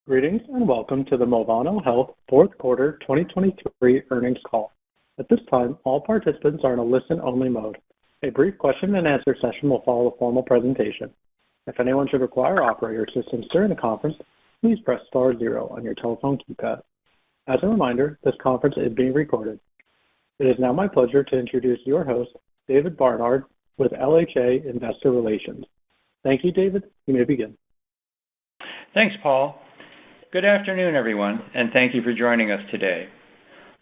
Greetings and welcome to the Movano Health Fourth Quarter 2023 earnings call. At this time, all participants are in a listen-only mode. A brief question-and-answer session will follow the formal presentation. If anyone should require operator assistance during the conference, please press star zero on your telephone keypad. As a reminder, this conference is being recorded. It is now my pleasure to introduce your host, David Barnard, with LHA Investor Relations. Thank you, David. You may begin. Thanks, Paul. Good afternoon, everyone, and thank you for joining us today.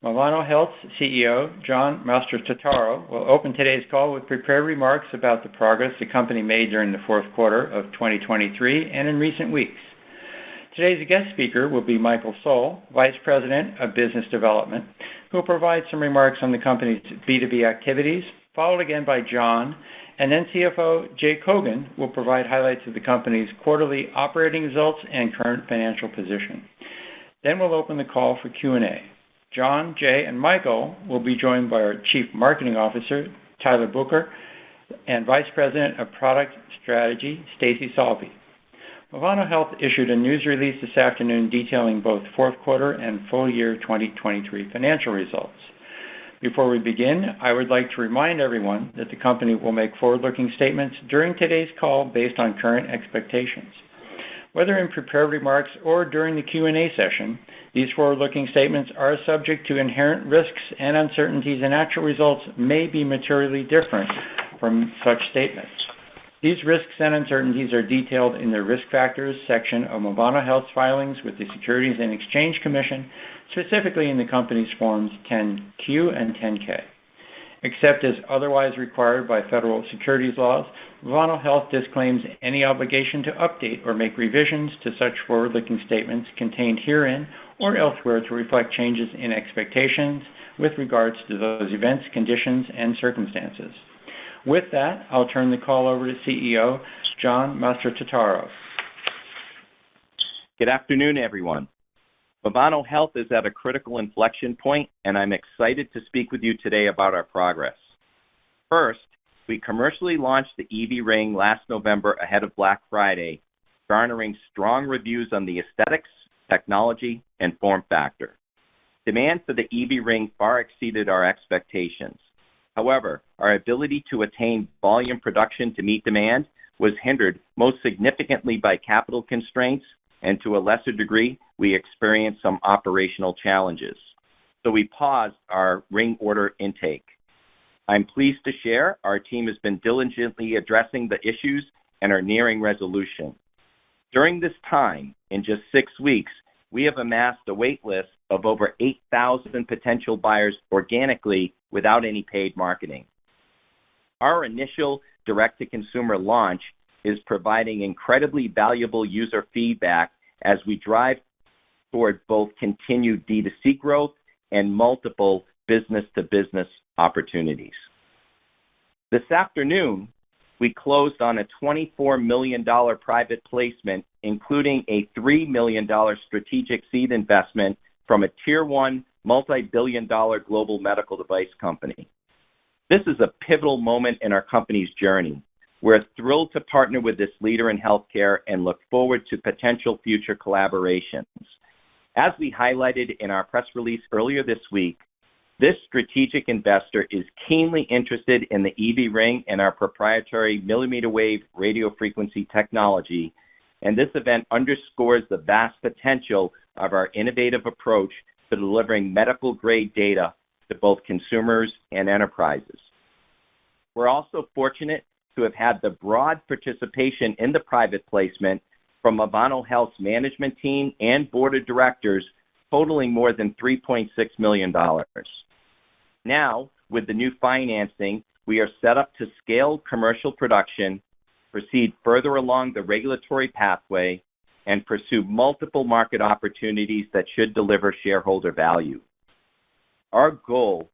Movano Health's CEO, John Maestro Sensors, will open today's call with prepared remarks about the progress the company made during the fourth quarter of 2023 and in recent weeks. Today's guest speaker will be Michael Sohl, Vice President of Business Development, who will provide some remarks on the company's B2B activities, followed again by John, and then CFO Jay Kogan will provide highlights of the company's quarterly operating results and current financial position. Then we'll open the call for Q&A. John, Jay, and Michael will be joined by our Chief Marketing Officer, Tyler Booker, and Vice President of Product Strategy, Stacy Salvi. Movano Health issued a news release this afternoon detailing both fourth quarter and full year 2023 financial results. Before we begin, I would like to remind everyone that the company will make forward-looking statements during today's call based on current expectations. Whether in prepared remarks or during the Q&A session, these forward-looking statements are subject to inherent risks and uncertainties, and actual results may be materially different from such statements. These risks and uncertainties are detailed in the Risk Factors section of Movano Health's filings with the Securities and Exchange Commission, specifically in the company's Forms 10-Q and 10-K. Except as otherwise required by federal securities laws, Movano Health disclaims any obligation to update or make revisions to such forward-looking statements contained herein or elsewhere to reflect changes in expectations with regards to those events, conditions, and circumstances. With that, I'll turn the call over to CEO John Maestro Sensors. Good afternoon, everyone. Movano Health is at a critical inflection point, and I'm excited to speak with you today about our progress. First, we commercially launched the Evie Ring last November ahead of Black Friday, garnering strong reviews on the aesthetics, technology, and form factor. Demand for the Evie Ring far exceeded our expectations. However, our ability to attain volume production to meet demand was hindered most significantly by capital constraints, and to a lesser degree, we experienced some operational challenges. So we paused our ring order intake. I'm pleased to share our team has been diligently addressing the issues and are nearing resolution. During this time, in just 6 weeks, we have amassed a wait list of over 8,000 potential buyers organically without any paid marketing. Our initial direct-to-consumer launch is providing incredibly valuable user feedback as we drive toward both continued D2C growth and multiple business-to-business opportunities. This afternoon, we closed on a $24 million private placement, including a $3 million strategic seed investment from a Tier 1 multi-billion-dollar global medical device company. This is a pivotal moment in our company's journey. We're thrilled to partner with this leader in healthcare and look forward to potential future collaborations. As we highlighted in our press release earlier this week, this strategic investor is keenly interested in the Evie Ring and our proprietary millimeter wave radio frequency technology, and this event underscores the vast potential of our innovative approach to delivering medical-grade data to both consumers and enterprises. We're also fortunate to have had the broad participation in the private placement from Movano Health's management team and board of directors, totaling more than $3.6 million. Now, with the new financing, we are set up to scale commercial production, proceed further along the regulatory pathway, and pursue multiple market opportunities that should deliver shareholder value. Our goal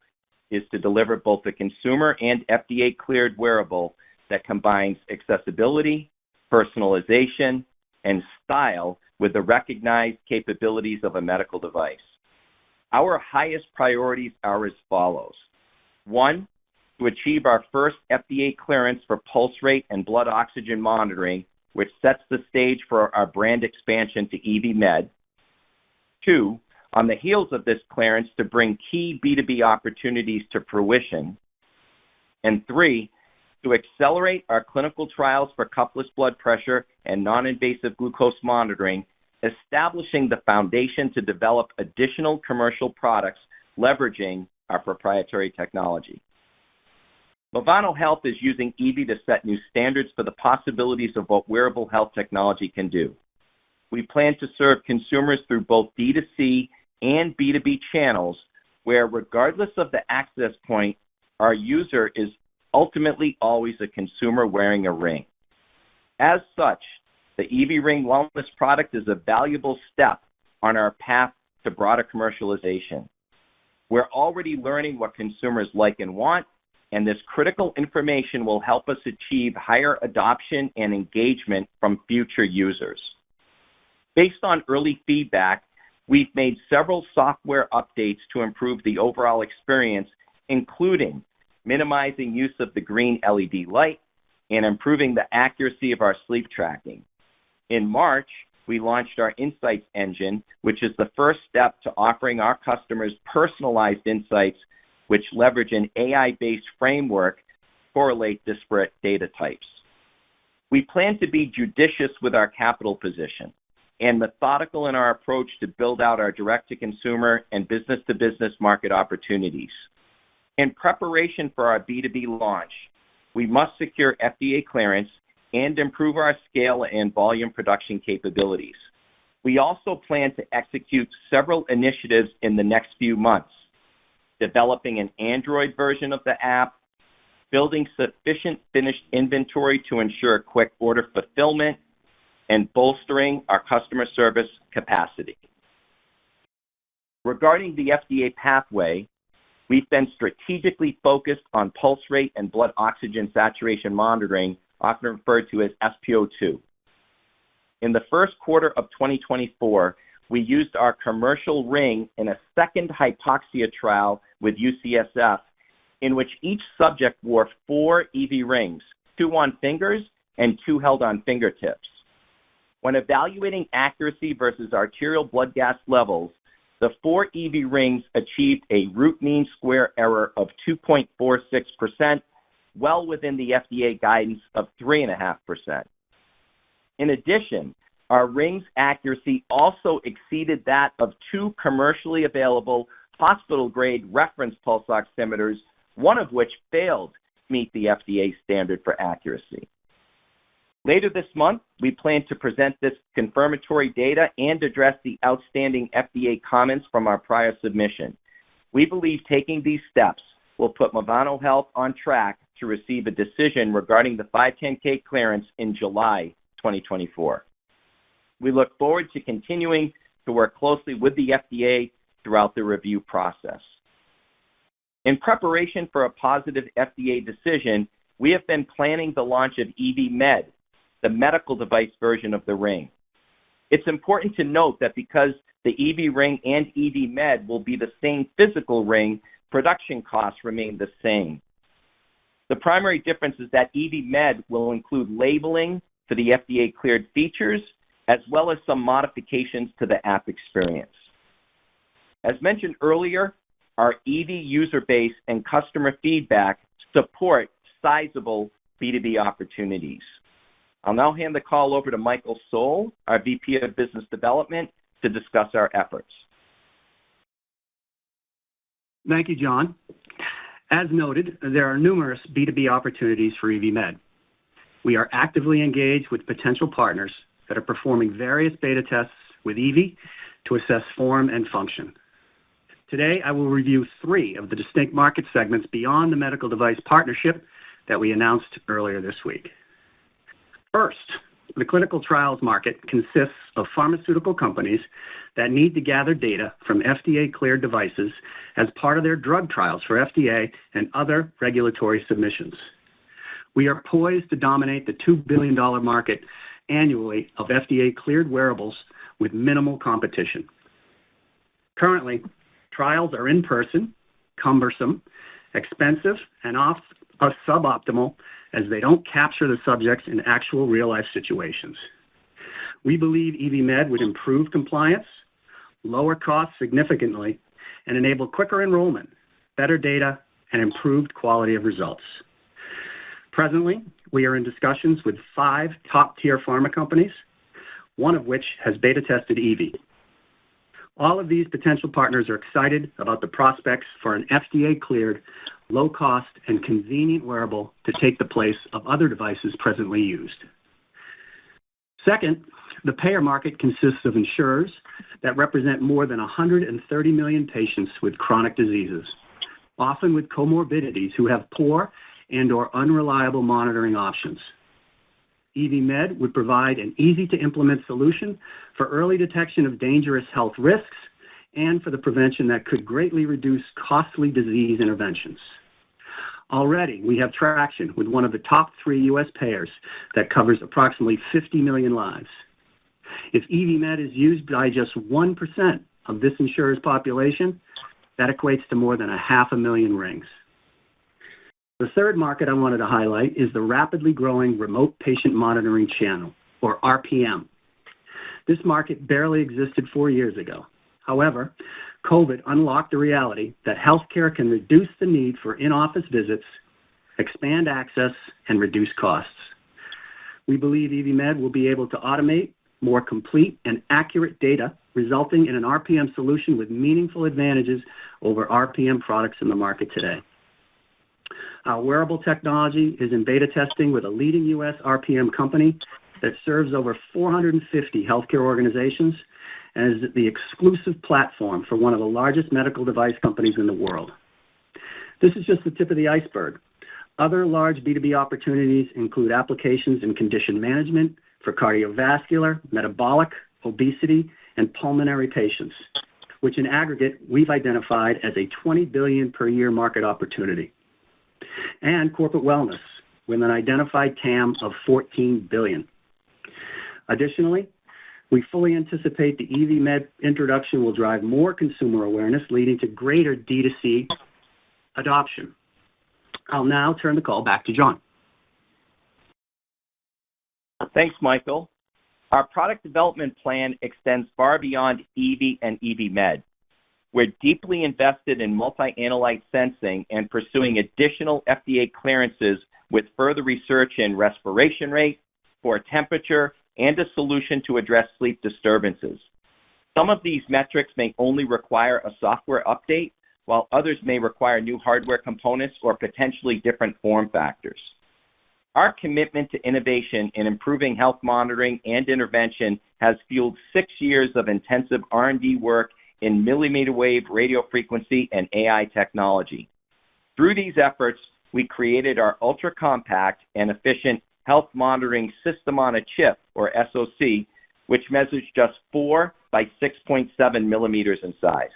is to deliver both a consumer and FDA-cleared wearable that combines accessibility, personalization, and style with the recognized capabilities of a medical device. Our highest priorities are as follows. 1, to achieve our first FDA clearance for pulse rate and blood oxygen monitoring, which sets the stage for our brand expansion to Evie Med, 2, on the heels of this clearance to bring key B2B opportunities to fruition. And 3, to accelerate our clinical trials for cuffless blood pressure and non-invasive glucose monitoring, establishing the foundation to develop additional commercial products leveraging our proprietary technology. Movano Health is using Evie to set new standards for the possibilities of what wearable health technology can do. We plan to serve consumers through both D2C and B2B channels where, regardless of the access point, our user is ultimately always a consumer wearing a ring. As such, the Evie Ring wellness product is a valuable step on our path to broader commercialization. We're already learning what consumers like and want, and this critical information will help us achieve higher adoption and engagement from future users. Based on early feedback, we've made several software updates to improve the overall experience, including minimizing use of the green LED light and improving the accuracy of our sleep tracking. In March, we launched our Insights engine, which is the first step to offering our customers personalized insights which leverage an AI-based framework to correlate disparate data types. We plan to be judicious with our capital position and methodical in our approach to build out our direct-to-consumer and business-to-business market opportunities. In preparation for our B2B launch, we must secure FDA clearance and improve our scale and volume production capabilities. We also plan to execute several initiatives in the next few months, developing an Android version of the app, building sufficient finished inventory to ensure quick order fulfillment, and bolstering our customer service capacity. Regarding the FDA pathway, we've been strategically focused on pulse rate and blood oxygen saturation monitoring, often referred to as SpO2. In the first quarter of 2024, we used our commercial ring in a second hypoxia trial with UCSF, in which each subject wore 4 Evie rings, 2 on fingers and 2 held on fingertips. When evaluating accuracy versus arterial blood gas levels, the 4 Evie rings achieved a root mean square error of 2.46%, well within the FDA guidance of 3.5%. In addition, our ring's accuracy also exceeded that of 2 commercially available hospital-grade reference pulse oximeters, one of which failed to meet the FDA standard for accuracy. Later this month, we plan to present this confirmatory data and address the outstanding FDA comments from our prior submission. We believe taking these steps will put Movano Health on track to receive a decision regarding the 510(k) clearance in July 2024. We look forward to continuing to work closely with the FDA throughout the review process. In preparation for a positive FDA decision, we have been planning the launch of Evie Med, the medical device version of the ring. It's important to note that because the Evie Ring and Evie Med will be the same physical ring, production costs remain the same. The primary difference is that Evie Med will include labeling for the FDA-cleared features, as well as some modifications to the app experience. As mentioned earlier, our Evie user base and customer feedback support sizable B2B opportunities. I'll now hand the call over to Michael Soul, our VP of Business Development, to discuss our efforts. Thank you, John. As noted, there are numerous B2B opportunities for Evie Med. We are actively engaged with potential partners that are performing various beta tests with Evie to assess form and function. Today, I will review 3 of the distinct market segments beyond the medical device partnership that we announced earlier this week. First, the clinical trials market consists of pharmaceutical companies that need to gather data from FDA-cleared devices as part of their drug trials for FDA and other regulatory submissions. We are poised to dominate the $2 billion market annually of FDA-cleared wearables with minimal competition. Currently, trials are in person, cumbersome, expensive, and suboptimal as they don't capture the subjects in actual real-life situations. We believe Evie Med would improve compliance, lower costs significantly, and enable quicker enrollment, better data, and improved quality of results. Presently, we are in discussions with 5 top-tier pharma companies, one of which has beta-tested Evie. All of these potential partners are excited about the prospects for an FDA-cleared, low-cost, and convenient wearable to take the place of other devices presently used. Second, the payer market consists of insurers that represent more than 130 million patients with chronic diseases, often with comorbidities who have poor and/or unreliable monitoring options. Evie Med would provide an easy-to-implement solution for early detection of dangerous health risks and for the prevention that could greatly reduce costly disease interventions. Already, we have traction with one of the top 3 U.S. payers that covers approximately 50 million lives. If Evie Med is used by just 1% of this insurer's population, that equates to more than 500,000 rings. The third market I wanted to highlight is the rapidly growing remote patient monitoring channel, or RPM. This market barely existed 4 years ago. However, COVID unlocked the reality that healthcare can reduce the need for in-office visits, expand access, and reduce costs. We believe Evie Med will be able to automate more complete and accurate data, resulting in an RPM solution with meaningful advantages over RPM products in the market today. Our wearable technology is in beta testing with a leading U.S. RPM company that serves over 450 healthcare organizations and is the exclusive platform for one of the largest medical device companies in the world. This is just the tip of the iceberg. Other large B2B opportunities include applications in condition management for cardiovascular, metabolic, obesity, and pulmonary patients, which in aggregate we've identified as a $20 billion per year market opportunity. And corporate wellness, with an identified TAM of $14 billion. Additionally, we fully anticipate the Evie Med introduction will drive more consumer awareness, leading to greater D2C adoption. I'll now turn the call back to John. Thanks, Michael. Our product development plan extends far beyond Evie and Evie Med. We're deeply invested in multi-analyte sensing and pursuing additional FDA clearances with further research in respiration rate, core temperature, and a solution to address sleep disturbances. Some of these metrics may only require a software update, while others may require new hardware components or potentially different form factors. Our commitment to innovation in improving health monitoring and intervention has fueled 6 years of intensive R&D work in millimeter wave radio frequency and AI technology. Through these efforts, we created our ultra-compact and efficient health monitoring system on a chip, or SoC, which measures just 4 by 6.7 millimeters in size.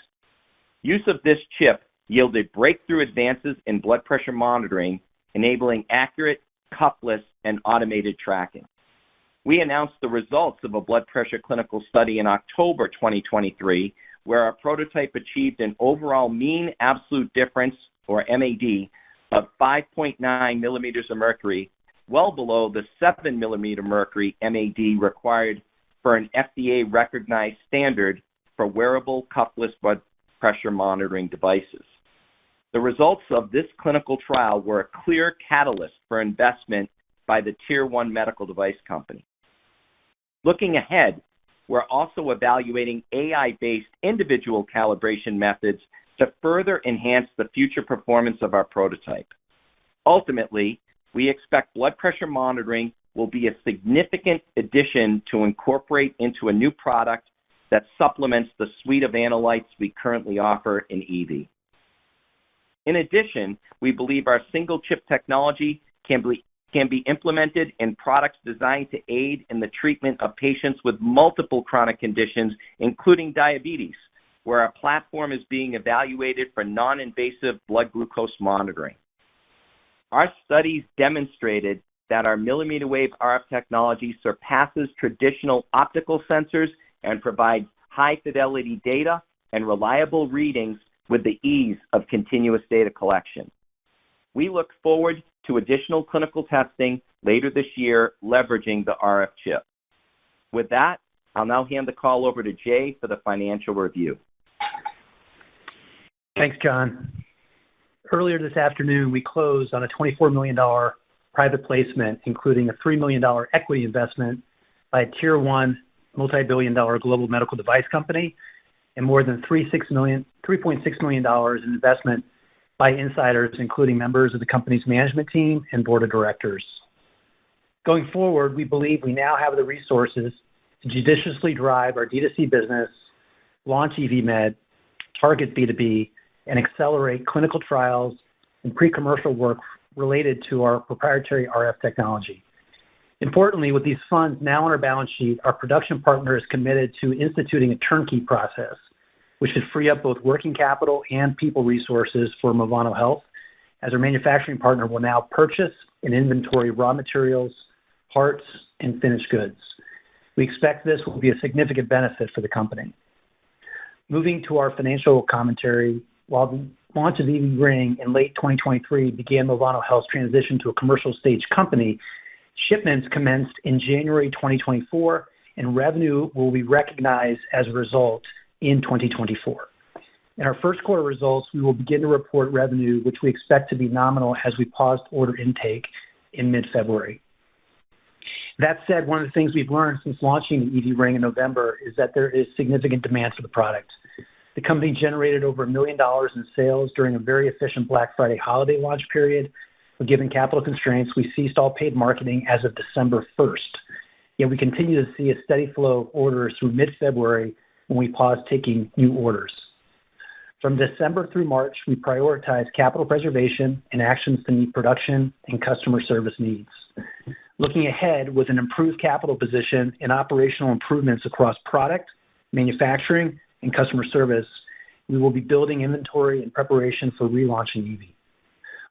Use of this chip yielded breakthrough advances in blood pressure monitoring, enabling accurate, cuffless, and automated tracking. We announced the results of a blood pressure clinical study in October 2023, where our prototype achieved an overall mean absolute difference, or MAD, of 5.9 millimeters of mercury, well below the 7 millimeter mercury MAD required for an FDA-recognized standard for wearable cuffless blood pressure monitoring devices. The results of this clinical trial were a clear catalyst for investment by the Tier 1 medical device company. Looking ahead, we're also evaluating AI-based individual calibration methods to further enhance the future performance of our prototype. Ultimately, we expect blood pressure monitoring will be a significant addition to incorporate into a new product that supplements the suite of analytes we currently offer in Evie. In addition, we believe our single chip technology can be implemented in products designed to aid in the treatment of patients with multiple chronic conditions, including diabetes, where our platform is being evaluated for non-invasive blood glucose monitoring. Our studies demonstrated that our millimeter wave RF technology surpasses traditional optical sensors and provides high-fidelity data and reliable readings with the ease of continuous data collection. We look forward to additional clinical testing later this year leveraging the RF chip. With that, I'll now hand the call over to Jay for the financial review. Thanks, John. Earlier this afternoon, we closed on a $24 million private placement, including a $3 million equity investment by a Tier 1 multi-billion-dollar global medical device company and more than $3.6 million in investment by insiders, including members of the company's management team and board of directors. Going forward, we believe we now have the resources to judiciously drive our D2C business, launch Evie Med, target B2B, and accelerate clinical trials and pre-commercial work related to our proprietary RF technology. Importantly, with these funds now on our balance sheet, our production partner is committed to instituting a turnkey process, which should free up both working capital and people resources for Movano Health, as our manufacturing partner will now purchase and inventory raw materials, parts, and finished goods. We expect this will be a significant benefit for the company. Moving to our financial commentary, while the launch of Evie Ring in late 2023 began Movano Health's transition to a commercial stage company, shipments commenced in January 2024, and revenue will be recognized as a result in 2024. In our first quarter results, we will begin to report revenue, which we expect to be nominal as we paused order intake in mid-February. That said, one of the things we've learned since launching the Evie Ring in November is that there is significant demand for the product. The company generated over $1 million in sales during a very efficient Black Friday holiday launch period. But given capital constraints, we ceased all paid marketing as of December 1st. Yet we continue to see a steady flow of orders through mid-February when we paused taking new orders. From December through March, we prioritized capital preservation and actions to meet production and customer service needs. Looking ahead, with an improved capital position and operational improvements across product, manufacturing, and customer service, we will be building inventory in preparation for relaunching Evie.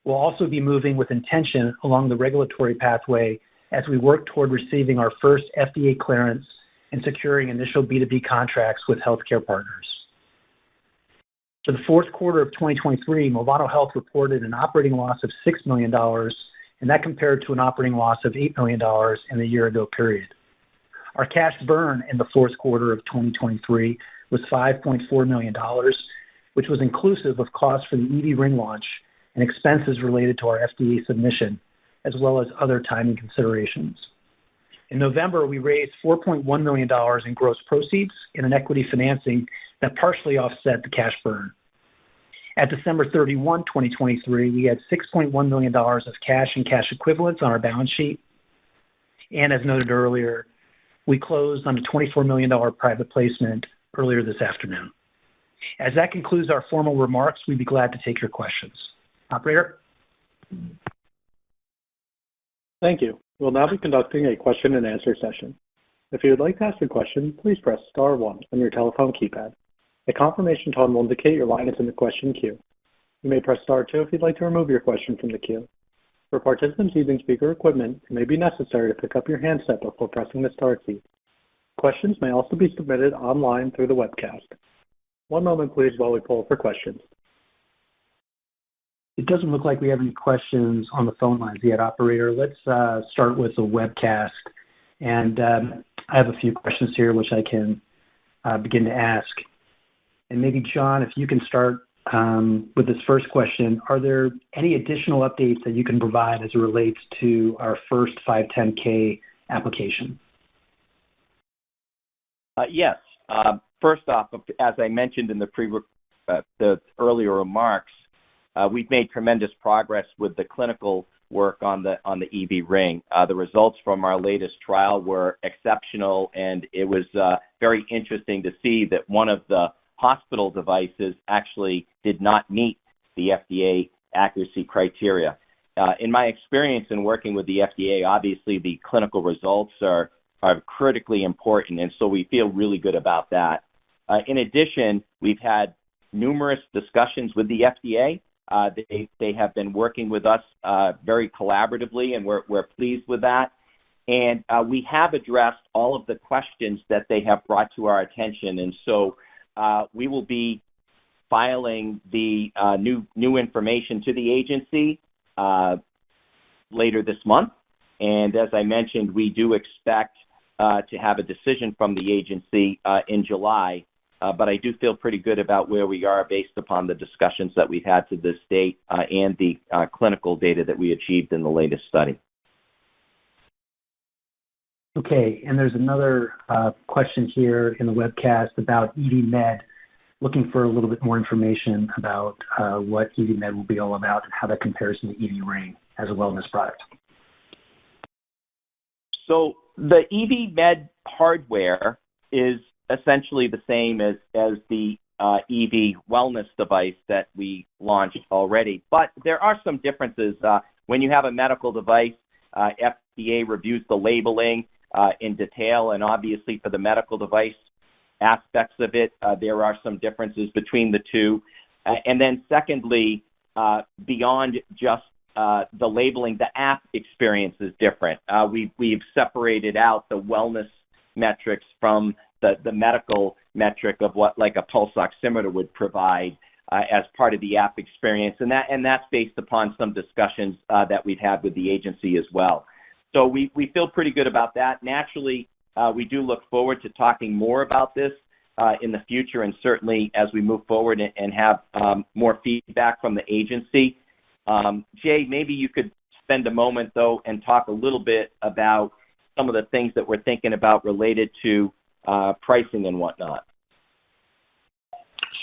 We'll also be moving with intention along the regulatory pathway as we work toward receiving our first FDA clearance and securing initial B2B contracts with healthcare partners. For the fourth quarter of 2023, Movano Health reported an operating loss of $6 million, and that compared to an operating loss of $8 million in the year-ago period. Our cash burn in the fourth quarter of 2023 was $5.4 million, which was inclusive of costs for the Evie Ring launch and expenses related to our FDA submission, as well as other timing considerations. In November, we raised $4.1 million in gross proceeds in an equity financing that partially offset the cash burn. At December 31, 2023, we had $6.1 million of cash and cash equivalents on our balance sheet. And as noted earlier, we closed on a $24 million private placement earlier this afternoon. As that concludes our formal remarks, we'd be glad to take your questions. Operator? Thank you. We'll now be conducting a question and answer session. If you would like to ask a question, please press star 1 on your telephone keypad. A confirmation tone will indicate your line is in the question queue. You may press star 2 if you'd like to remove your question from the queue. For participants using speaker equipment, it may be necessary to pick up your handset before pressing the star key. Questions may also be submitted online through the webcast. One moment, please, while we poll for questions. It doesn't look like we have any questions on the phone lines yet, operator. Let's start with the webcast. And I have a few questions here which I can begin to ask. And maybe, John, if you can start with this first question, are there any additional updates that you can provide as it relates to our first 510K application? Yes. First off, as I mentioned in the earlier remarks, we've made tremendous progress with the clinical work on the Evie Ring. The results from our latest trial were exceptional, and it was very interesting to see that one of the hospital devices actually did not meet the FDA accuracy criteria. In my experience in working with the FDA, obviously the clinical results are critically important, and so we feel really good about that. In addition, we've had numerous discussions with the FDA. They have been working with us very collaboratively, and we're pleased with that. And we have addressed all of the questions that they have brought to our attention, and so we will be filing the new information to the agency later this month. And as I mentioned, we do expect to have a decision from the agency in July. But I do feel pretty good about where we are based upon the discussions that we've had to this date and the clinical data that we achieved in the latest study. Okay, and there's another question here in the webcast about Evie Med, looking for a little bit more information about what Evie Med will be all about and how that compares to the Evie Ring as a wellness product. So the Evie Med hardware is essentially the same as the Evie wellness device that we launched already, but there are some differences. When you have a medical device, FDA reviews the labeling in detail, and obviously for the medical device aspects of it, there are some differences between the two. And then secondly, beyond just the labeling, the app experience is different. We've separated out the wellness metrics from the medical metric of what like a pulse oximeter would provide as part of the app experience, and that's based upon some discussions that we've had with the agency as well. So we feel pretty good about that. Naturally, we do look forward to talking more about this in the future, and certainly as we move forward and have more feedback from the agency. Jay, maybe you could spend a moment, though, and talk a little bit about some of the things that we're thinking about related to pricing and whatnot.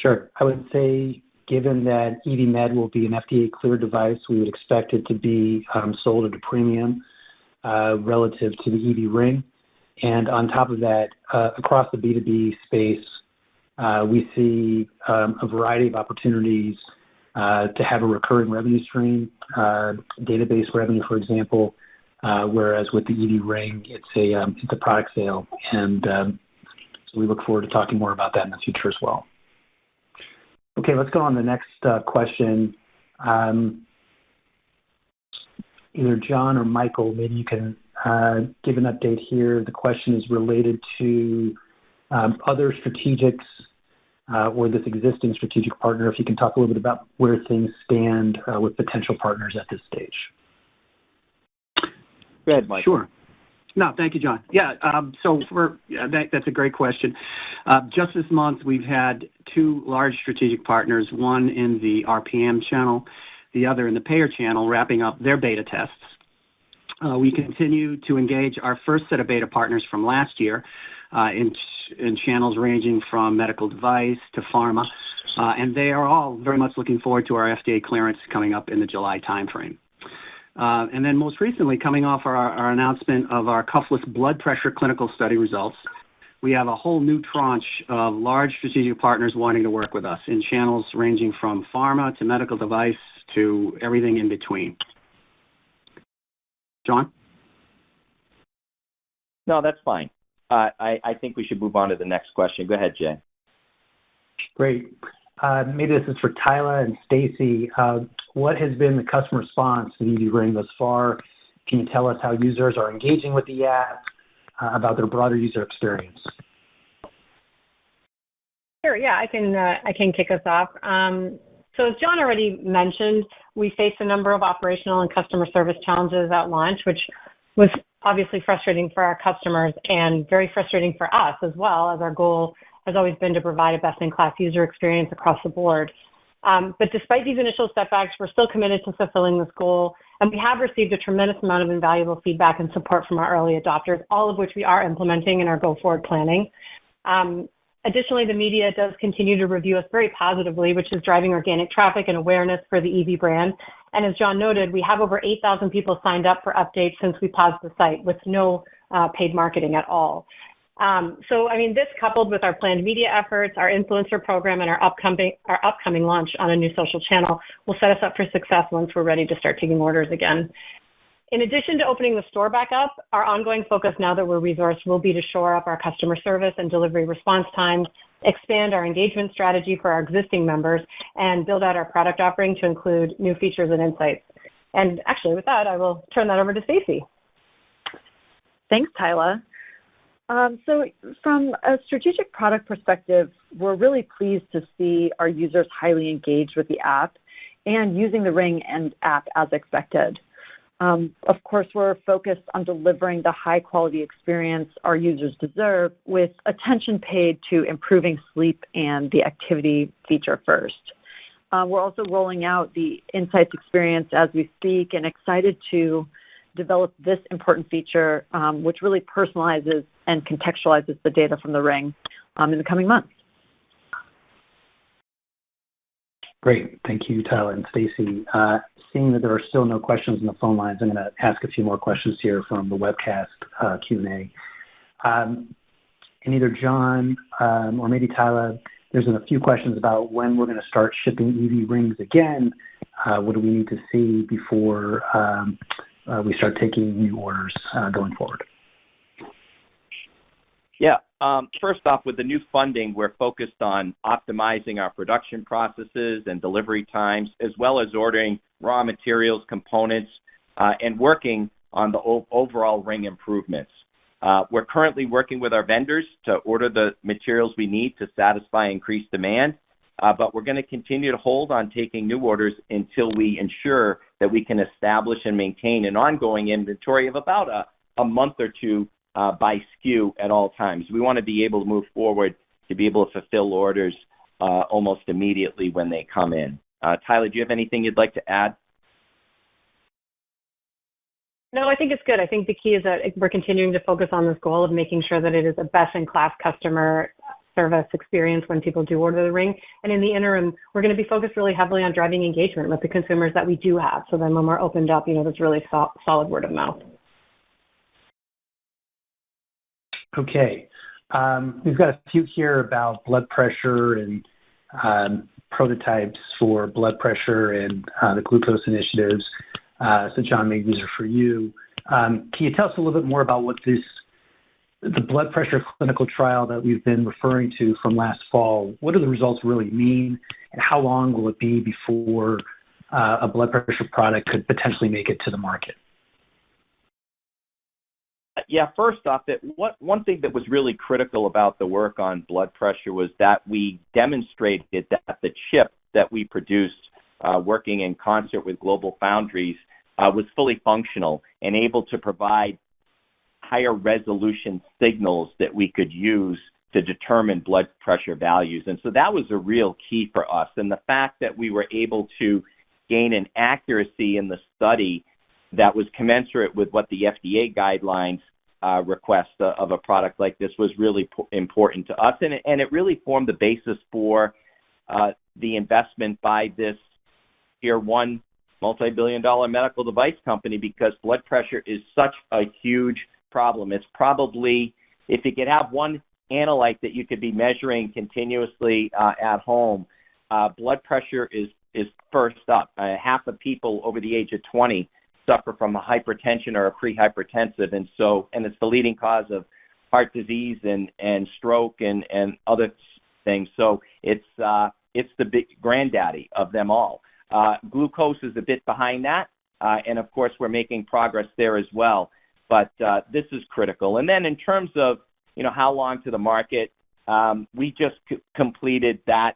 Sure. I would say, given that Evie Med will be an FDA-cleared device, we would expect it to be sold at a premium relative to the Evie Ring. And on top of that, across the B2B space, we see a variety of opportunities to have a recurring revenue stream, database revenue, for example, whereas with the Evie Ring, it's a product sale. And so we look forward to talking more about that in the future as well. Okay, let's go on to the next question. Either John or Michael, maybe you can give an update here. The question is related to other strategics or this existing strategic partner. If you can talk a little bit about where things stand with potential partners at this stage. Go ahead, Michael. Sure. No, thank you, John. Yeah, that's a great question. Just this month, we've had two large strategic partners, one in the RPM channel, the other in the payer channel, wrapping up their beta tests. We continue to engage our first set of beta partners from last year in channels ranging from medical device to pharma, and they are all very much looking forward to our FDA clearance coming up in the July timeframe. And then most recently, coming off our announcement of our cuffless blood pressure clinical study results, we have a whole new tranche of large strategic partners wanting to work with us in channels ranging from pharma to medical device to everything in between. John? No, that's fine. I think we should move on to the next question. Go ahead, Jay. Great. Maybe this is for Tyler and Stacy. What has been the customer response to the Evie Ring thus far? Can you tell us how users are engaging with the app, about their broader user experience? Sure. Yeah, I can kick us off. So as John already mentioned, we faced a number of operational and customer service challenges at launch, which was obviously frustrating for our customers and very frustrating for us as well, as our goal has always been to provide a best-in-class user experience across the board. But despite these initial setbacks, we're still committed to fulfilling this goal, and we have received a tremendous amount of invaluable feedback and support from our early adopters, all of which we are implementing in our go-forward planning. Additionally, the media does continue to review us very positively, which is driving organic traffic and awareness for the Evie brand. And as John noted, we have over 8,000 people signed up for updates since we paused the site with no paid marketing at all. This coupled with our planned media efforts, our influencer program, and our upcoming launch on a new social channel will set us up for success once we're ready to start taking orders again. In addition to opening the store back up, our ongoing focus now that we're resourced will be to shore up our customer service and delivery response times, expand our engagement strategy for our existing members, and build out our product offering to include new features and insights. And actually, with that, I will turn that over to Stacy. Thanks, Tyler. So from a strategic product perspective, we're really pleased to see our users highly engaged with the app and using the Ring and app as expected. Of course, we're focused on delivering the high-quality experience our users deserve with attention paid to improving sleep and the activity feature first. We're also rolling out the Insights experience as we speak and excited to develop this important feature, which really personalizes and contextualizes the data from the Ring in the coming months. Great. Thank you, Tyler and Stacy. Seeing that there are still no questions on the phone lines, I'm going to ask a few more questions here from the webcast Q&A. And either John or maybe Tyler, there's been a few questions about when we're going to start shipping Evie Rings again. What do we need to see before we start taking new orders going forward? Yeah. First off, with the new funding, we're focused on optimizing our production processes and delivery times, as well as ordering raw materials, components, and working on the overall Ring improvements. We're currently working with our vendors to order the materials we need to satisfy increased demand, but we're going to continue to hold on taking new orders until we ensure that we can establish and maintain an ongoing inventory of about a month or two by SKU at all times. We want to be able to move forward to be able to fulfill orders almost immediately when they come in. Tyler, do you have anything you'd like to add? No, I think it's good. I think the key is that we're continuing to focus on this goal of making sure that it is a best-in-class customer service experience when people do order the Ring. And in the interim, we're going to be focused really heavily on driving engagement with the consumers that we do have. So then when we're opened up, there's really solid word of mouth. Okay. We've got a few here about blood pressure and prototypes for blood pressure and the glucose initiatives. So John, maybe these are for you. Can you tell us a little bit more about what the blood pressure clinical trial that we've been referring to from last fall, what do the results really mean, and how long will it be before a blood pressure product could potentially make it to the market? Yeah, first off, one thing that was really critical about the work on blood pressure was that we demonstrated that the chip that we produced working in concert with Global Foundries was fully functional and able to provide higher resolution signals that we could use to determine blood pressure values. And so that was a real key for us. And the fact that we were able to gain an accuracy in the study that was commensurate with what the FDA guidelines request of a product like this was really important to us. And it really formed the basis for the investment by this Tier 1 multi-billion-dollar medical device company, because blood pressure is such a huge problem. It's probably, if you could have one analyte that you could be measuring continuously at home, blood pressure is first up. Half of people over the age of 20 suffer from a hypertension or a pre-hypertensive, and it's the leading cause of heart disease and stroke and other things. So it's the big granddaddy of them all. Glucose is a bit behind that, and of course we're making progress there as well. But this is critical. And then in terms of how long to the market, we just completed that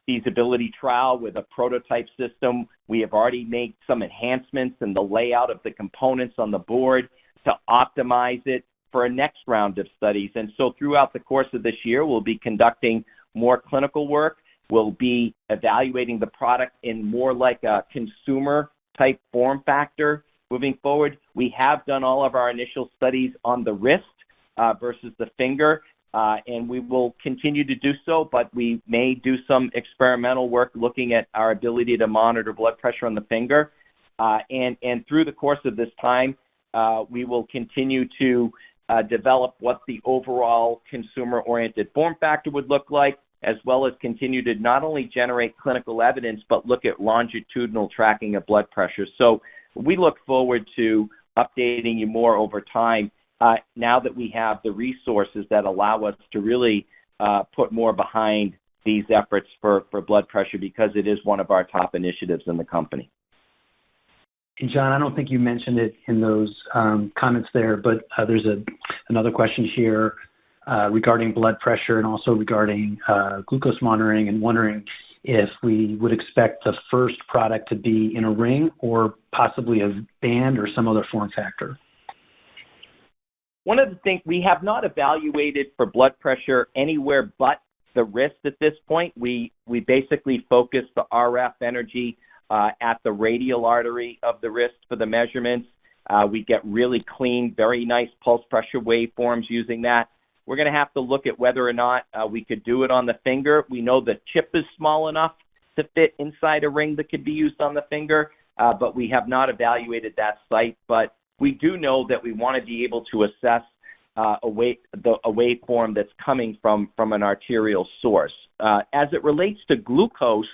feasibility trial with a prototype system. We have already made some enhancements in the layout of the components on the board to optimize it for a next round of studies. And so throughout the course of this year, we'll be conducting more clinical work. We'll be evaluating the product in more like a consumer type form factor moving forward. We have done all of our initial studies on the wrist versus the finger, and we will continue to do so, but we may do some experimental work looking at our ability to monitor blood pressure on the finger. And through the course of this time, we will continue to develop what the overall consumer-oriented form factor would look like, as well as continue to not only generate clinical evidence, but look at longitudinal tracking of blood pressure. So we look forward to updating you more over time now that we have the resources that allow us to really put more behind these efforts for blood pressure, because it is one of our top initiatives in the company. And John, I don't think you mentioned it in those comments there, but there's another question here regarding blood pressure and also regarding glucose monitoring, and wondering if we would expect the first product to be in a ring or possibly a band or some other form factor. One of the things we have not evaluated for blood pressure anywhere but the wrist at this point. We basically focus the RF energy at the radial artery of the wrist for the measurements. We get really clean, very nice pulse pressure waveforms using that. We're going to have to look at whether or not we could do it on the finger. We know the chip is small enough to fit inside a ring that could be used on the finger, but we have not evaluated that site. But we do know that we want to be able to assess a waveform that's coming from an arterial source. As it relates to glucose,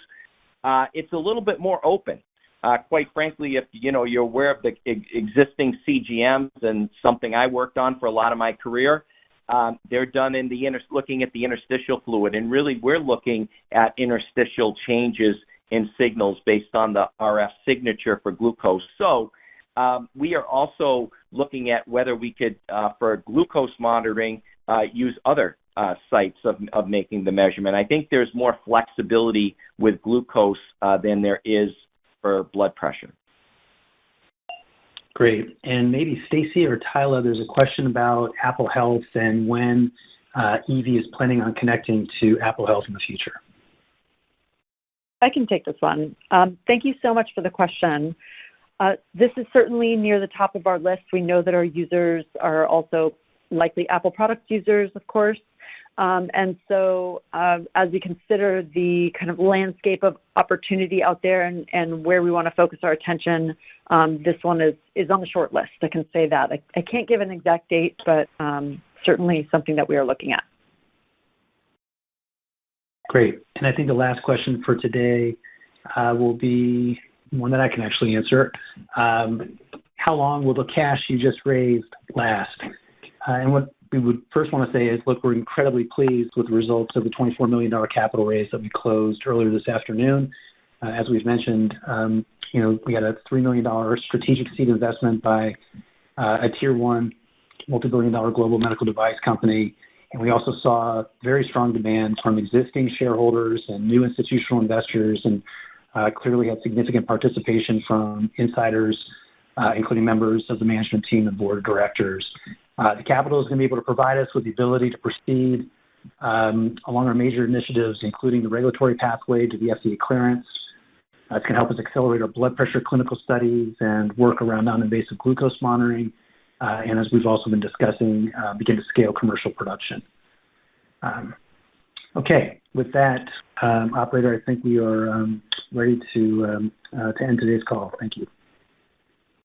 it's a little bit more open. Quite frankly, if you're aware of the existing CGMs and something I worked on for a lot of my career, they're done in looking at the interstitial fluid, and really we're looking at interstitial changes in signals based on the RF signature for glucose. So we are also looking at whether we could, for glucose monitoring, use other sites of making the measurement. I think there's more flexibility with glucose than there is for blood pressure. Great. And maybe Stacy or Tyler, there's a question about Apple Health and when Evie is planning on connecting to Apple Health in the future. I can take this one. Thank you so much for the question. This is certainly near the top of our list. We know that our users are also likely Apple product users, of course. And so as we consider the kind of landscape of opportunity out there and where we want to focus our attention, this one is on the short list. I can say that. I can't give an exact date, but certainly something that we are looking at. Great. And I think the last question for today will be one that I can actually answer. How long will the cash you just raised last? And what we would first want to say is, look, we're incredibly pleased with the results of the $24 million capital raise that we closed earlier this afternoon. As we've mentioned, we had a $3 million strategic seed investment by a tier one multi-billion-dollar global medical device company. And we also saw very strong demand from existing shareholders and new institutional investors, and clearly had significant participation from insiders, including members of the management team and board of directors. The capital is going to be able to provide us with the ability to proceed along our major initiatives, including the regulatory pathway to the FDA clearance. It's going to help us accelerate our blood pressure clinical studies and work around non-invasive glucose monitoring. And as we've also been discussing, begin to scale commercial production. Okay, with that, operator, I think we are ready to end today's call. Thank you.